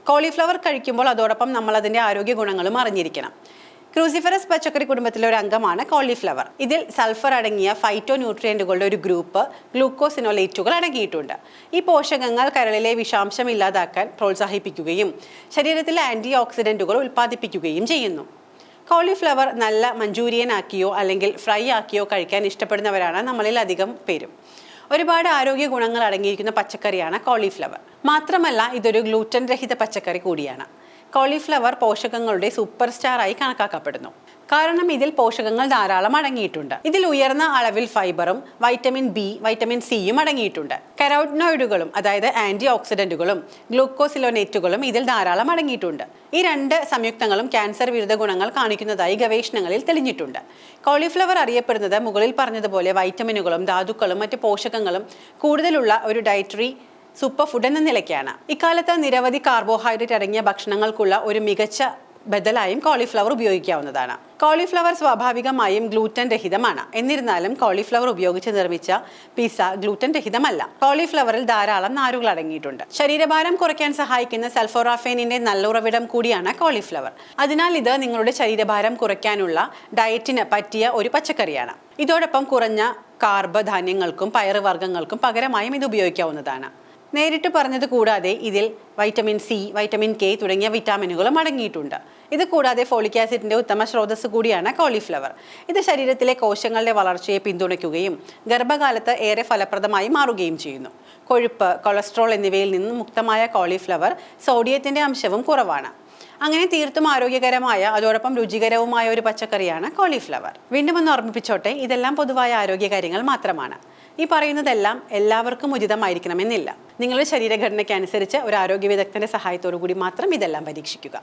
Cauliflower കഴിക്കുമ്പോൾ അതോടൊപ്പം നമ്മൾ അതിൻ്റെ ആരോഗ്യ ഗുണങ്ങളും അറിഞ്ഞിരിക്കണം. ക്രൂസിഫറസ് പച്ചക്കറി കുടുംബത്തിലെ ഒരു അംഗമാണ് കോളിഫ്ലവർ. ഇതിൽ സൾഫർ അടങ്ങിയ ഫൈറ്റോ ന്യൂട്രിയൻറ്റുകളുടെ ഒരു ഗ്രൂപ്പ് ഗ്ലൂക്കോസിനോലേറ്റുകൾ അടങ്ങിയിട്ടുണ്ട്. ഈ പോഷകങ്ങൾ കരളിലെ വിഷാംശം ഇല്ലാതാക്കാൻ പ്രോത്സാഹിപ്പിക്കുകയും ശരീരത്തിലെ ആൻറ്റി ഓക്സിഡൻറ്റുകൾ ഉൽപ്പാദിപ്പിക്കുകയും ചെയ്യുന്നു. കോളിഫ്ലവർ നല്ല മഞ്ചൂരിയൻ ആക്കിയോ അല്ലെങ്കിൽ ഫ്രൈ ആക്കിയോ കഴിക്കാൻ ഇഷ്ടപ്പെടുന്നവരാണ് നമ്മളിൽ അധികം പേരും. ഒരുപാട് ആരോഗ്യ ഗുണങ്ങൾ അടങ്ങിയിരിക്കുന്ന പച്ചക്കറിയാണ് കോളിഫ്ലവർ. മാത്രമല്ല ഇതൊരു ഗ്ലൂറ്റൻ രഹിത പച്ചക്കറി കൂടിയാണ്. കോളിഫ്ലവർ പോഷകങ്ങളുടെ സൂപ്പർ സ്റ്റാറായി കണക്കാക്കപ്പെടുന്നു. കാരണം ഇതിൽ പോഷകങ്ങൾ ധാരാളം അടങ്ങിയിട്ടുണ്ട്. ഇതിൽ ഉയർന്ന അളവിൽ ഫൈബറും വൈറ്റമിൻ ബി, വൈറ്റമിൻ സിയും അടങ്ങിയിട്ടുണ്ട്. കരോട്ടിനോയിഡുകളും അതായത് ആന്റി ഓക്സിഡന്റുകളും ഗ്ലൂക്കോസിലോനേറ്റുകളും ഇതിൽ ധാരാളം അടങ്ങിയിട്ടുണ്ട്. ഈ രണ്ട് സംയുക്തങ്ങളും ക്യാൻസർ വിരുദ്ധ ഗുണങ്ങൾ കാണിക്കുന്നതായി ഗവേഷണങ്ങളിൽ തെളിഞ്ഞിട്ടുണ്ട്. കോളിഫ്ലവർ അറിയപ്പെടുന്നത് മുകളിൽ പറഞ്ഞതുപോലെ വൈറ്റമിനുകളും ധാതുക്കളും മറ്റ് പോഷകങ്ങളും കൂടുതലുള്ള ഒരു ഡയറ്ററി സൂപ്പർ ഫുഡ് എന്ന നിലയ്ക്കാണ്. ഇക്കാലത്ത് നിരവധി കാർബോഹൈഡ്രേറ്റ് അടങ്ങിയ ഭക്ഷണങ്ങൾക്കുള്ള ഒരു മികച്ച ബദലായും കോളിഫ്ലവർ ഉപയോഗിക്കാവുന്നതാണ്. കോളിഫ്ലവർ സ്വാഭാവികമായും ഗ്ലൂറ്റൻ രഹിതമാണ്. എന്നിരുന്നാലും കോളിഫ്ലവർ ഉപയോഗിച്ച് നിർമ്മിച്ച പിസ്സ ഗ്ലൂറ്റൻ രഹിതമല്ല. കോളിഫ്ലവറിൽ ധാരാളം നാരുകൾ അടങ്ങിയിട്ടുണ്ട്. ശരീരഭാരം കുറയ്ക്കാൻ സഹായിക്കുന്ന സൾഫോറാഫേനിന്റെ നല്ല ഉറവിടം കൂടിയാണ് കോളിഫ്ലവർ. അതിനാൽ ഇത് നിങ്ങളുടെ ശരീരഭാരം കുറയ്ക്കാനുള്ള ഡയറ്റിന് പറ്റിയ ഒരു പച്ചക്കറിയാണ്. ഇതോടൊപ്പം കുറഞ്ഞ കാർബ് ധാന്യങ്ങൾക്കും പയറുവർഗ്ഗങ്ങൾക്കും പകരമായും ഇത് ഉപയോഗിക്കാവുന്നതാണ്. നേരിട്ട് പറഞ്ഞത് കൂടാതെ ഇതിൽ വൈറ്റമിൻ സി, വൈറ്റമിൻ കെ തുടങ്ങിയ വിറ്റാമിനുകളും അടങ്ങിയിട്ടുണ്ട്. ഇത് കൂടാതെ ഫോളിക് ആസിഡിന്റെ ഉത്തമ സ്രോതസ് കൂടിയാണ് കോളിഫ്ലവർ. ഇത് ശരീരത്തിലെ കോശങ്ങളുടെ വളർച്ചയെ പിന്തുണയ്ക്കുകയും ഗർഭകാലത്ത് ഏറെ ഫലപ്രദമായി മാറുകയും ചെയ്യുന്നു. കൊഴുപ്പ്, കൊളസ്ട്രോൾ എന്നിവയിൽ നിന്നും മുക്തമായ കോളിഫ്ലവർ സോഡിയത്തിന്റെ അംശവും കുറവാണ്. അങ്ങനെ തീർത്തും ആരോഗ്യകരമായ അതോടൊപ്പം രുചികരവുമായ ഒരു പച്ചക്കറിയാണ് കോളിഫ്ലവർ. വീണ്ടും ഒന്ന് ഓർമ്മിപ്പിച്ചോട്ടെ, ഇതെല്ലാം പൊതുവായ ആരോഗ്യകാര്യങ്ങൾ മാത്രമാണ്. ഈ പറയുന്നതെല്ലാം എല്ലാവർക്കും ഉചിതമായിരിക്കണമെന്നില്ല. നിങ്ങളുടെ ശരീരഘടനയ്ക്ക് അനുസരിച്ച് ഒരു ആരോഗ്യ വിദഗ്ധന്റെ സഹായത്തോടു കൂടി മാത്രം ഇതെല്ലാം പരീക്ഷിക്കുക.